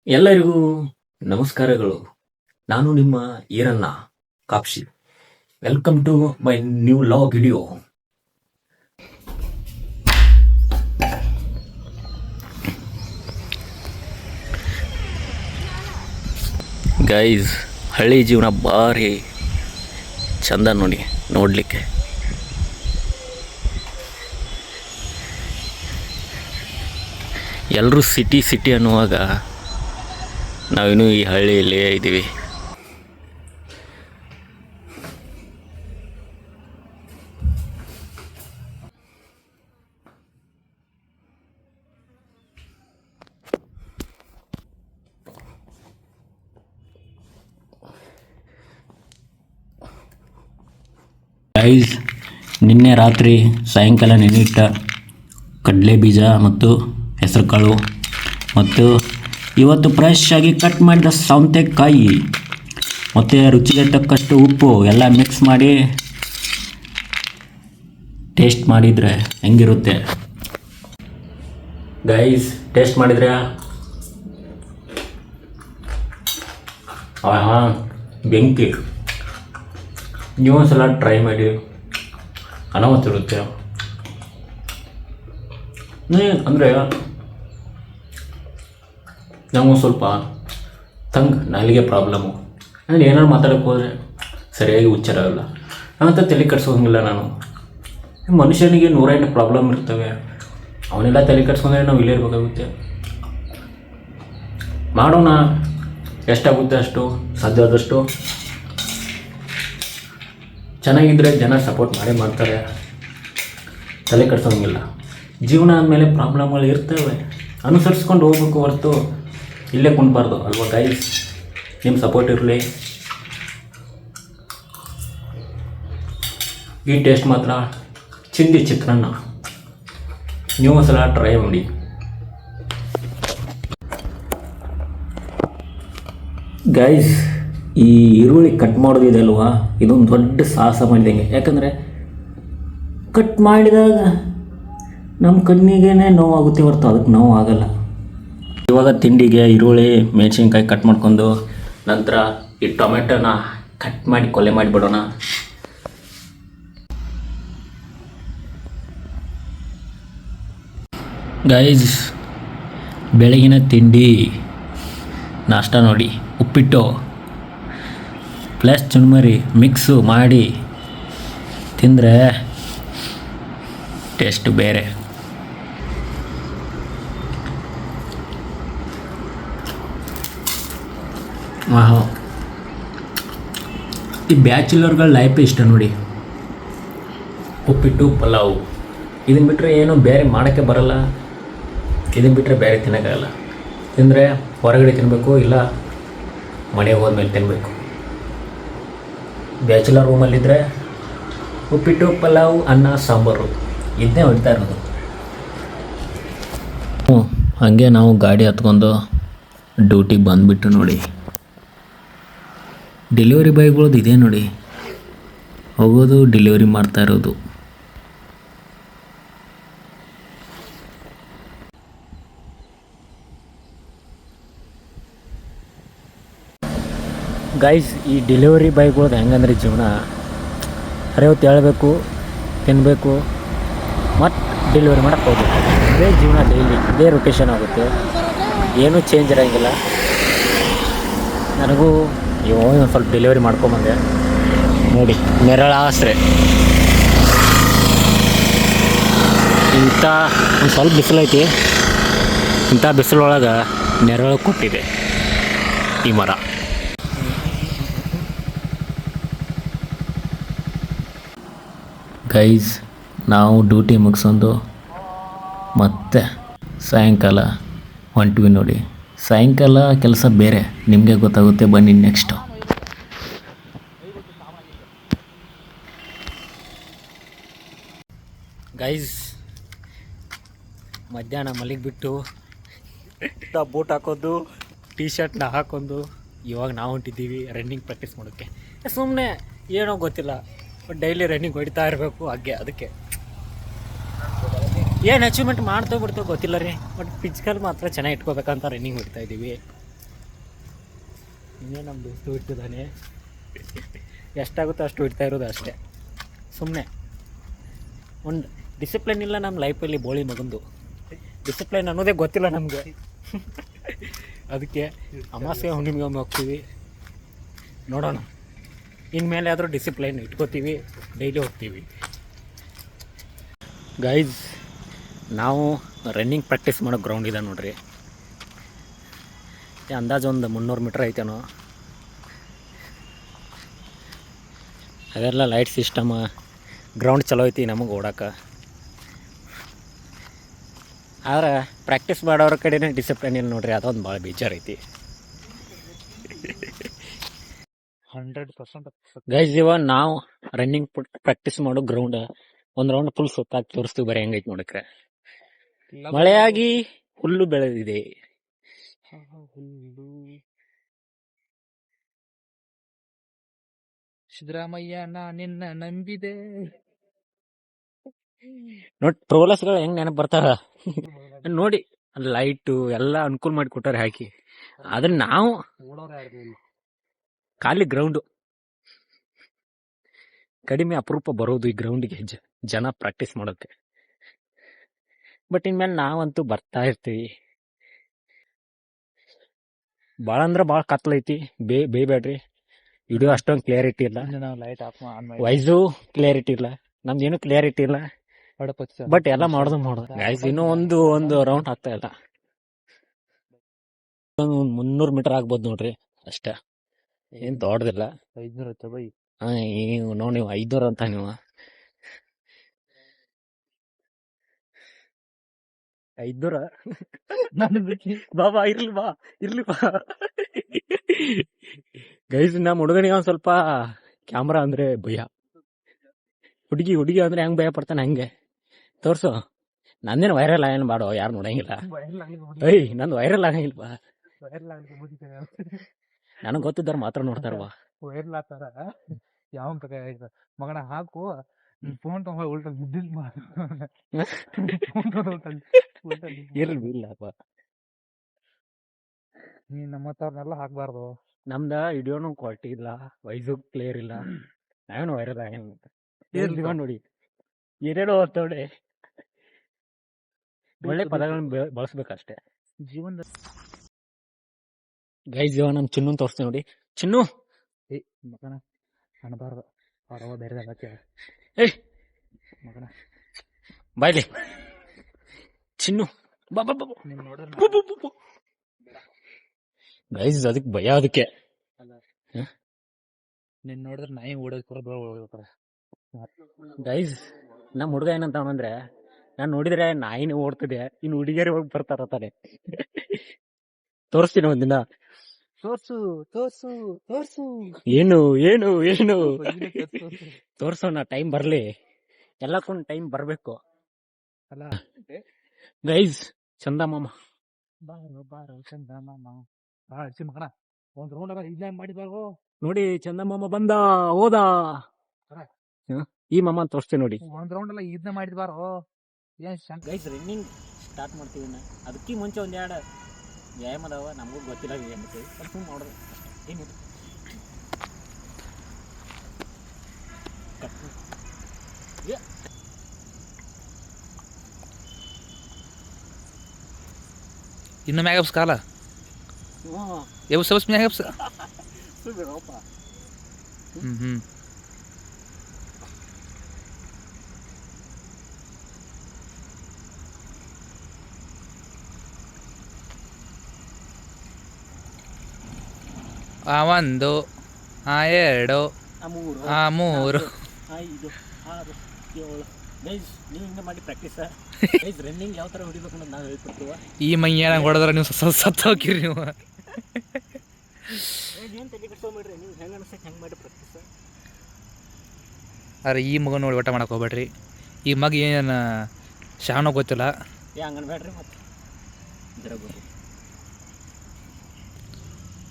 ಎಲ್ಲರಿಗೂ ನಮಸ್ಕಾರಗಳು. ನಾನು ನಿಮ್ಮ Iranna Kapshi. Welcome to my new vlog video. Guys, ಹಳ್ಳಿ ಜೀವನ ಭಾರಿ ಚಂದ ನೋಡಿ ನೋಡಲಿಕ್ಕೆ. ಎಲ್ಲರೂ ಸಿಟಿ ಅನ್ನುವಾಗ ನಾವಿನ್ನೂ ಈ ಹಳ್ಳಿಯಲ್ಲೇ ಇದ್ದೀವಿ. ಗೈಸ್, ನಿನ್ನೆ ರಾತ್ರಿ ಸಾಯಂಕಾಲ ನೆನೆಯಿಟ್ಟ ಕಡಲೆ ಬೀಜ ಮತ್ತು ಹೆಸರು ಕಾಳು ಮತ್ತು ಇವತ್ತು ಫ್ರೆಶ್ ಆಗಿ ಕಟ್ ಮಾಡಿದ ಸೌತೆಕಾಯಿ ಮತ್ತು ರುಚಿಗೆ ತಕ್ಕಷ್ಟು ಉಪ್ಪು ಎಲ್ಲ ಮಿಕ್ಸ್ ಮಾಡಿ ಟೇಸ್ಟ್ ಮಾಡಿದರೆ ಹೆಂಗಿರುತ್ತೆ ಗೈಸ್? ಟೇಸ್ಟ್ ಮಾಡಿದ್ರೆ ಬೆಂಕಿ. ನೀವು ಒಂದ್ಸಲ ಟ್ರೈ ಮಾಡಿ, ಅನಾಹುತಿರುತ್ತೆ. ಅಂದರೆ ನಮಗೂ ಸ್ವಲ್ಪ ನಾಲಿಗೆ ಪ್ರಾಬ್ಲಮ್ಮು. ನಾನು ಏನಾದ್ರು ಮಾತಾಡೋಕ್ಕೆ ಹೋದರೆ ಸರಿಯಾಗಿ ಉಚ್ಚಾರ ಆಗಲ್ಲ. ನಾನಂತ ತಲೆ ಕೆಡ್ಸೋಂಗಿಲ್ಲ. ನಾನು ಮನುಷ್ಯನಿಗೆ 108 ಪ್ರಾಬ್ಲಮ್ ಇರ್ತವೆ. ಅವನ್ನೆಲ್ಲ ತಲೆ ಕೆಡ್ಸ್ಕೊಂಡ್ರೆ ನಾವು ಇಲ್ಲೇ ಇರಬೇಕಾಗುತ್ತೆ. ಮಾಡೋಣ, ಎಷ್ಟಾಗುತ್ತೆ ಅಷ್ಟು, ಸಾಧ್ಯ ಆದಷ್ಟು. ಚೆನ್ನಾಗಿದ್ದರೆ ಜನ ಸಪೋರ್ಟ್ ಮಾಡೇ ಮಾಡ್ತಾರೆ. ತಲೆ ಕೆಡ್ಸೋಂಗಿಲ್ಲ. ಜೀವನ ಅಂದಮೇಲೆ ಪ್ರಾಬ್ಲಮ್ಗಳು ಇರ್ತವೆ, ಅನುಸರಿಸ್ಕೊಂಡು ಹೋಗ್ಬೇಕು ಹೊರತು ಇಲ್ಲೇ ಕುಂಡ್ಬಾರ್ದು ಅಲ್ವಾ ಗೈಸ್? ನಿಮ್ಮ ಸಪೋರ್ಟ್ ಇರಲಿ. ಈ ಟೇಸ್ಟ್ ಮಾತ್ರ ಚಿಂದಿ ಚಿತ್ರಾನ್ನ. ನೀವು ಒಂದ್ಸಲ ಟ್ರೈ ಮಾಡಿ. ಗೈಸ್, ಈ ಈರುಳ್ಳಿ ಕಟ್ ಮಾಡೋದಿದೆ ಅಲ್ವಾ, ಇದೊಂದು ದೊಡ್ಡ ಸಾಹಸ ಮಾಡಿದಂಗೆ. ಯಾಕಂದರೆ ಕಟ್ ಮಾಡಿದಾಗ ನಮ್ಮ ಕಣ್ಣಿಗೆ ನೋವಾಗುತ್ತೆ ಹೊರತು ಅದಕ್ಕೆ ನೋವು ಆಗಲ್ಲ. ಇವಾಗ ತಿಂಡಿಗೆ ಈರುಳ್ಳಿ ಮೆಣಸಿನ್ಕಾಯಿ ಕಟ್ ಮಾಡ್ಕೊಂಡು ನಂತರ ಈ ಟೊಮೆಟೊನ ಕಟ್ ಮಾಡಿ ಕೊಲೆ ಮಾಡಿಬಿಡೋಣ. ಗೈಸ್, ಬೆಳಗಿನ ತಿಂಡಿ ನಾಷ್ಟ ನೋಡಿ, ಉಪ್ಪಿಟ್ಟು ಪ್ಲಸ್ ಚುರುಮುರಿ ಮಿಕ್ಸು ಮಾಡಿ ತಿಂದರೆ ಟೇಸ್ಟ್ ಬೇರೆ. ಈ ಬ್ಯಾಚುಲರ್ಗಳ ಲೈಫೇ ಇಷ್ಟ ನೋಡಿ. ಉಪ್ಪಿಟ್ಟು ಪಲಾವು ಇದನ್ನು ಬಿಟ್ಟರೆ ಏನೋ ಬೇರೆ ಮಾಡೋಕ್ಕೆ ಬರಲ್ಲ. ಇದನ್ನು ಬಿಟ್ಟರೆ ಬೇರೆ ತಿನ್ನೋಕ್ಕಾಗಲ್ಲ. ತಿಂದರೆ ಹೊರಗಡೆ ತಿನ್ನಬೇಕು, ಇಲ್ಲ ಮನೆಗೆ ಹೋದ್ಮೇಲೆ ತಿನ್ನಬೇಕು. ಬ್ಯಾಚುಲರ್ ರೂಮಲ್ಲಿದ್ದರೆ ಉಪ್ಪಿಟ್ಟು ಪಲಾವು ಅನ್ನ ಸಾಂಬಾರು ಇದನ್ನೇ ಹೊಡ್ತಾ ಇರೋದು. ಹಾಗೆ ನಾವು ಗಾಡಿ ಹತ್ಕೊಂಡು ಡ್ಯೂಟಿಗೆ ಬಂದುಬಿಟ್ಟು ನೋಡಿ, ಡೆಲಿವರಿ ಬಾಯ್ಗಳದ್ದು ಇದೆ ನೋಡಿ, ಹೋಗೋದು ಡೆಲಿವರಿ ಮಾಡ್ತಾ ಇರೋದು. ಗೈಸ್, ಈ ಡೆಲಿವರಿ ಬಾಯ್ಗಳದ್ದು ಹೆಂಗಂದ್ರೆ ಜೀವನ ಹೊತ್ತು ಹೇಳಬೇಕು, ತಿನ್ನಬೇಕು, ಮತ್ತು ಡೆಲಿವರಿ ಮಾಡೋಕ್ಕೆ ಹೋಗ್ಬೇಕು. ಇದೇ ಜೀವನ, ಡೈಲಿ ಇದೇ ರೊಟೇಷನ್ ಆಗುತ್ತೆ, ಏನೂ ಚೇಂಜ್ ಇರೋಂಗಿಲ್ಲ. ನನಗೂ ಒಂದು ಸ್ವಲ್ಪ ಡೆಲಿವರಿ ಮಾಡ್ಕೊಂಬಂದೆ ನೋಡಿ. ನೆರಳ ಆಸರೆ ಇಂಥ ಒಂದು ಸ್ವಲ್ಪ ಬಿಸಿಲೈತಿ, ಇಂಥ ಬಿಸಿಲೊಳಗೆ ನೆರಳು ಕೊಟ್ಟಿದೆ ಈ ಮರ. ಗೈಸ್, ನಾವು ಡ್ಯೂಟಿ ಮುಗಿಸೋದು ಮತ್ತೆ ಸಾಯಂಕಾಲ ಹೊಂಟ್ವಿ ನೋಡಿ. ಸಾಯಂಕಾಲ ಕೆಲಸ ಬೇರೆ, ನಿಮಗೆ ಗೊತ್ತಾಗುತ್ತೆ, ಬನ್ನಿ ನೆಕ್ಸ್ಟು. ಗೈಸ್, ಮಧ್ಯಾಹ್ನ ಮಲಗಿಬಿಟ್ಟು ಬೂಟ್ ಹಾಕೋದು, ಟೀ ಶರ್ಟ್ನ ಹಾಕೊಂಡು ಇವಾಗ ನಾವು ಹೊಂಟಿದ್ದೀವಿ ರನ್ನಿಂಗ್ ಪ್ರಾಕ್ಟೀಸ್ ಮಾಡೋಕ್ಕೆ. ಸುಮ್ಮನೆ ಏನೋ ಗೊತ್ತಿಲ್ಲ, ಡೈಲಿ ರನ್ನಿಂಗ್ ಹೊಡಿತಾ ಇರಬೇಕು. ಅದಕ್ಕೆ ಏನು ಅಚೀವ್ಮೆಂಟ್ ಮಾಡ್ತೋ ಬಿಡ್ತೋ ಗೊತ್ತಿಲ್ಲ ರೀ, ಬಟ್ ಫಿಸಿಕಲ್ ಮಾತ್ರ ಚೆನ್ನಾಗಿ ಇಟ್ಕೋಬೇಕಂತ ರನ್ನಿಂಗ್ ಹೊಡಿತಾ ಇದ್ದೀವಿ. ಇನ್ನೇ ನಮ್ಮ ದೋಸ್ತು ಇಟ್ಟಿದ್ದಾನೆ. ಎಷ್ಟಾಗುತ್ತೋ ಅಷ್ಟು ಇಡ್ತಾ ಇರೋದು ಅಷ್ಟೇ. ಸುಮ್ಮನೆ ಒಂದು ಡಿಸಿಪ್ಲಿನ್ ಇಲ್ಲ ನಮ್ಮ ಲೈಫಲ್ಲಿ. ಬೋಳಿ ಮಗಂದು ಡಿಸಿಪ್ಲಿನ್ ಅನ್ನೋದೇ ಗೊತ್ತಿಲ್ಲ ನಮಗೆ. ಅದಕ್ಕೆ ಅಮಾವಾಸ್ಯೆ ಹುಣ್ಣಿಮೆಗೊಮ್ಮೆ ಹೋಗ್ತೀವಿ. ನೋಡೋಣ, ಇನ್ಮೇಲೆ ಆದರೂ ಡಿಸಿಪ್ಲೈನ್ ಇಟ್ಕೋತೀವಿ, ಡೈಲಿ ಹೋಗ್ತೀವಿ. ಗೈಸ್, ನಾವು ರನ್ನಿಂಗ್ ಪ್ರಾಕ್ಟೀಸ್ ಮಾಡೋ ಗ್ರೌಂಡ್ ಇದೆ ನೋಡ್ರಿ. ಅಂದಾಜು ಒಂದು 300 ಮೀಟ್ರ್ ಐತೇನೋ. ಅದೆಲ್ಲ ಲೈಟ್ ಸಿಸ್ಟಮ್, ಗ್ರೌಂಡ್ ಚಲೋ ಐತಿ ನಮಗೆ ಓಡೋಕೆ. ಆದ್ರೆ ಪ್ರಾಕ್ಟೀಸ್ ಮಾಡೋರ ಕಡೆನೇ ಡಿಸಿಪ್ಲಿನ್ ಇಲ್ಲ ನೋಡ್ರಿ, ಅದೊಂದು ಭಾಳ ಬೇಜಾರೈತಿ. 100% ಗೈಸ್, ಇವಾಗ ನಾವು ರನ್ನಿಂಗ್ ಪ್ರಾಕ್ಟೀಸ್ ಮಾಡೋ ಗ್ರೌಂಡ್ ಒಂದು ರೌಂಡ್ ಫುಲ್ ಸುತ್ತಾಕಿ ತೋರಿಸ್ತೀವಿ. ಬರೀ ಹೆಂಗೈತಿ ನೋಡಕ್ರೆ. ಮಳೆಯಾಗಿ ಹುಲ್ಲು ಬೆಳೆದಿದೆ. ಹುಲ್ಲು ಸಿದ್ದರಾಮಯ್ಯ ನಾ ನಿನ್ನ ನಂಬಿದೆ. ನೋಡಿ ಪ್ರೋಲಸ್ಗಳು ಹೆಂಗ್ ನೆನಪು ಬರ್ತಾವ ನೋಡಿ. ಲೈಟು ಎಲ್ಲ ಅನುಕೂಲ ಮಾಡಿ ಕೊಟ್ಟಾರೆ ಹಾಕಿ. ಆದ್ರೆ ನಾವು ಖಾಲಿ ಗ್ರೌಂಡು ಕಡಿಮೆ ಅಪರೂಪ ಬರೋದು ಈ ಗ್ರೌಂಡಿಗೆ ಜನ ಪ್ರಾಕ್ಟೀಸ್ ಮಾಡೋಕ್ಕೆ. ಬಟ್ ಇನ್ಮೇಲೆ ನಾವಂತೂ ಬರ್ತಾ ಇರ್ತೀವಿ. ಭಾಳ ಅಂದ್ರೆ ಭಾಳ ಕತ್ಲೈತಿ, ಬೇಯ್ಬೇಡ್ರಿ. ವಿಡಿಯೋ ಅಷ್ಟೊಂದು ಕ್ಲಿಯರಿಟಿ ಇಲ್ಲ, ಲೈಟ್ ಆಫ್ ವಾಯ್ಸು ಕ್ಲಿಯರಿಟಿ ಇಲ್ಲ, ನಮ್ದೇನು ಕ್ಲಿಯರಿಟಿ ಇಲ್ಲ. ಬಟ್ ಎಲ್ಲ ಮಾಡೋದು ಗೈಸ್. ಇನ್ನೂ ಒಂದು ರೌಂಡ್ ಆಗ್ತಾ ಇಲ್ಲ. 300 ಮೀಟರ್ ಆಗ್ಬೋದು ನೋಡ್ರಿ ಅಷ್ಟೇ, ಏನ್ ದೊಡ್ಡದಿಲ್ಲ. 500 ಬೈ. ನೋಡಿ ನೀವು 500 ಅಂತ ನೀವು 500 ಬಾಬಾ ಇರ್ಲಿ ಬಾ. ಗೈಸ್, ನಮ್ಮ ಹುಡುಗನಿಗೆ ಒಂದ್ ಸ್ವಲ್ಪ ಕ್ಯಾಮ್ರಾ ಅಂದ್ರೆ ಭಯ. ಹುಡುಗಿ ಅಂದ್ರೆ ಹೆಂಗ್ ಭಯ ಪಡ್ತಾನೆ ಹಂಗೆ. ತೋರ್ಸು. ನಂದೇನು ವೈರಲ್ ಆಗೇನು ಬಾಡೋ, ಯಾರು ನೋಡಂಗಿಲ್ಲ. ನಂದು ವೈರಲ್ ಆಗಂಗಿಲ್ವಾ? ನನಗೆ ಗೊತ್ತಿದ್ದಾರ ಮಾತ್ರ ನೋಡ್ತಾರವಾ. ವೈರಲ್ ಆತಾರ ಯಾವ ಮಗನ ಹಾಕು ಫೋನ್ ತಗೊಂಡು ಉಲ್ಟ ಇಲ್ಲಪ್ಪ. ನೀ ನಮ್ಮತ್ತವ್ರನ್ನೆಲ್ಲ ಹಾಕ್ಬಾರ್ದು. ನಮ್ದ ವಿಡಿಯೋನು ಕ್ವಾಲಿಟಿ ಇಲ್ಲ, ವೈಸು ಕ್ಲಿಯರ್ ಇಲ್ಲ, ನಾವೇನು ವೈರಲ್ ಆಗೇನು ನೋಡಿ. ಏನೇನೋ ನೋಡಿ, ಒಳ್ಳೆ ಪದಗಳನ್ನ ಬಳಸ್ಬೇಕಷ್ಟೇ ಜೀವನದ. ಗೈಸ್, ಇವಾಗ ನಮ್ ಚಿನ್ನು ತೋರಿಸ್ತೀವಿ ನೋಡಿ. ಚಿನ್ನು ಮಗನ ಅನ್ಬಾರ್ದು, ಹೊರವ ಬೇರೆ ಮಗನ ಬಾಯ್ಲಿ. ಚಿನ್ನು ಗೈಸ್, ಅದಕ್ಕೆ ಭಯ. ಅದಕ್ಕೆ ನೀನ್ ನೋಡಿದ್ರೆ ನಾಯಿ ಓಡೋದ್. ಗೈಸ್, ನಮ್ಮ ಹುಡುಗ ಏನಂತ ಅಂದ್ರೆ, ನಾನ್ ನೋಡಿದ್ರೆ ನಾಯಿನೇ ಓಡ್ತಿದೆ, ಇನ್ನು ಹುಡುಗಿಯರೇ ಹೋಗಿ ಬರ್ತಾರತಾನೆ. ತೋರಿಸ್ತೀನಿ ಒಂದಿನ. ತೋರ್ಸು ಏನು ತೋರ್ಸೋಣ. ಟೈಮ್ ಬರ್ಲಿ, ಎಲ್ಲಕ್ಕೊಂದು ಟೈಮ್ ಬರ್ಬೇಕು ಅಲ್ಲ. ಗೈಸ್, ಚಂದ ಮಾಮ ಬಾರೋ ಚಂದ ಮಾಮ ಮಗನ ಒಂದ್ ರೌಂಡ್ ಇಲ್ಲ ಮಾಡಿದಾಗೋ ನೋಡಿ. ಚಂದ ಮಾಮ ಬಂದ ಹೋದ. ಈ ಮಾಮ ತೋರಿಸ್ತೀನಿ ನೋಡಿ. ಒಂದ್ ರೌಂಡ್ ಎಲ್ಲ ಇದನ್ನ ಮಾಡಿದ್ ಬಾರೋ. ಗೈಸ್, ರನ್ನಿಂಗ್ ಸ್ಟಾರ್ಟ್ ಮಾಡ್ತೀವಿ. ಅದಕ್ಕೆ ಮುಂಚೆ ಒಂದೆರಡು ವ್ಯಾಯಾಮ ಅದಾವ, ನಮಗೂ ಗೊತ್ತಿಲ್ಲ ಏನಂತೀವಿ. ಸ್ವಲ್ಪ ನೋಡ್ರಿ ಏನಿದೆ. ಇನ್ನು ಮ್ಯಾಗ ಕಾಲ ಎಬ್ಸ ಮ್ಯಾಗ ಎಬ್ಸ. ಆ 1 ಆ 2 ಆ 3 5 6 7. ಗೈಸ್, ನೀವು ಹಿಂಗೆ ಮಾಡಿ ಪ್ರಾಕ್ಟೀಸ್. ಗೈಸ್, ರನ್ನಿಂಗ್ ಯಾವ ಥರ ಹೊಡಿಬೇಕು ಅನ್ನೋದು ನಾವು ಹೇಳ್ಕೊಡ್ತೀವ. ಈ ಮೈಯಾಗ ಹೊಡೆದ್ರೆ ನೀವು ಸತ್ತು ಹೋಗಿರಿ ನೀವು. ಏನು ತಲೆ ಕಟ್ಕೊಂಬಿಡ್ರಿ, ನೀವು ಹೆಂಗೆ ಅನ್ಸಕ್ಕೆ ಹೆಂಗೆ ಮಾಡಿ ಪ್ರಾಕ್ಟೀಸ್. ಅರೆ ಈ ಮಗ ನೋಡಿ ಊಟ ಮಾಡಕ್ಕೆ ಹೋಗ್ಬೇಡ್ರಿ. ಈ ಮಗ ಏನು ಶಾವನೋ ಗೊತ್ತಿಲ್ಲ. ಹಂಗನ್ ಬೇಡ್ರಿ ಮತ್ತೆ.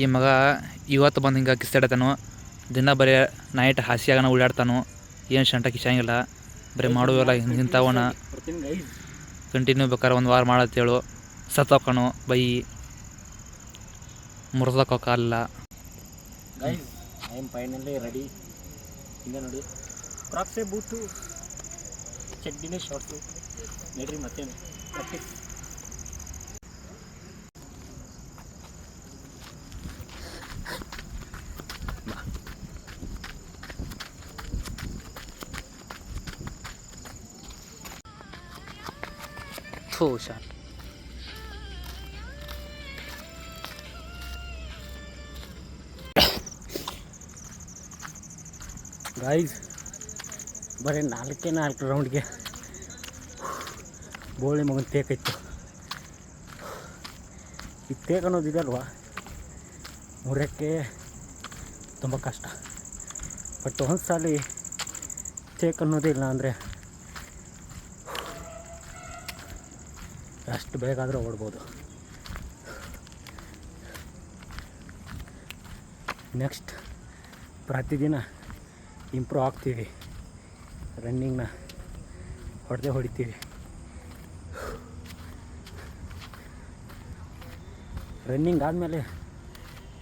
ಈ ಮಗ ಇವತ್ತು ಬಂದು ಹಿಂಗೆ ಕಿಸ್ತಾಡತಾನು. ದಿನ ಬರೀ ನೈಟ್ ಹಾಸಿಯಾಗನ ಓಡಾಡ್ತಾನು. ಏನು ಶಂಟ ಕಿಸಂಗಿಲ್ಲ, ಬರೀ ಮಾಡುವೆಲ್ಲ ಇಂಥವನ ಕಂಟಿನ್ಯೂ ಬೇಕಾದ್ರೆ 1 ವಾರ ಮಾಡತ್ತೇಳು. ಸತ್ತೋಕಣು ಬೈ ಮುರಿದಕ್ಕೋ ಕಾಲಿಲ್ಲ. Guys I am finally ready. ಹಿಂಗೆ ನೋಡಿ ಕ್ರಾಕ್ಸೇ ಬೂಟು, ಚಡ್ಡಿನೇ ಶಾರ್ಟ್ಸು, ನೋಡ್ರಿ ಮತ್ತೇನು ಪ್ರಾಕ್ಟೀಸ್. ಥೂ ಶಾರ್ಟ್. ಗೈಸ್ ಬರೀ 4 ರೌಂಡ್ಗೆ ಬೋಳಿ ಮಗನ ತೇಕೈತು. ಈ ತೇಗ ಅನ್ನೋದಿದಲ್ವ ಮುರಿಯೋಕ್ಕೆ ತುಂಬ ಕಷ್ಟ. ಬಟ್ ಒಂದು ಸಲ ತೇಕ್ ಅನ್ನೋದಿಲ್ಲ ಅಂದರೆ ಎಷ್ಟು ಬೇಗ ಆದರೂ ಓಡ್ಬೋದು. ನೆಕ್ಸ್ಟ್ ಪ್ರತಿದಿನ ಇಂಪ್ರೂವ್ ಆಗ್ತೀವಿ, ರನ್ನಿಂಗ್ನ ಹೊಡಿತೀವಿ. ರನ್ನಿಂಗ್ ಆದಮೇಲೆ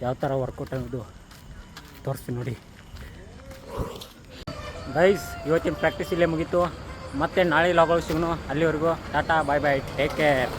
ಯಾವ ಥರ ವರ್ಕೌಟ್ ಅನ್ನೋದು ತೋರಿಸ್ತೀನಿ ನೋಡಿ. ಗೈಸ್ ಇವತ್ತಿನ ಪ್ರಾಕ್ಟೀಸ್ ಇಲ್ಲೇ ಮುಗೀತು. ಮತ್ತೆ ನಾಳೆ ಲಾಗೋಳು ಸಿಗೋಣ. ಅಲ್ಲಿವರೆಗೂ ಟಾಟಾ, ಬಾಯ್ ಬಾಯ್, ಟೇಕ್ ಕೇರ್.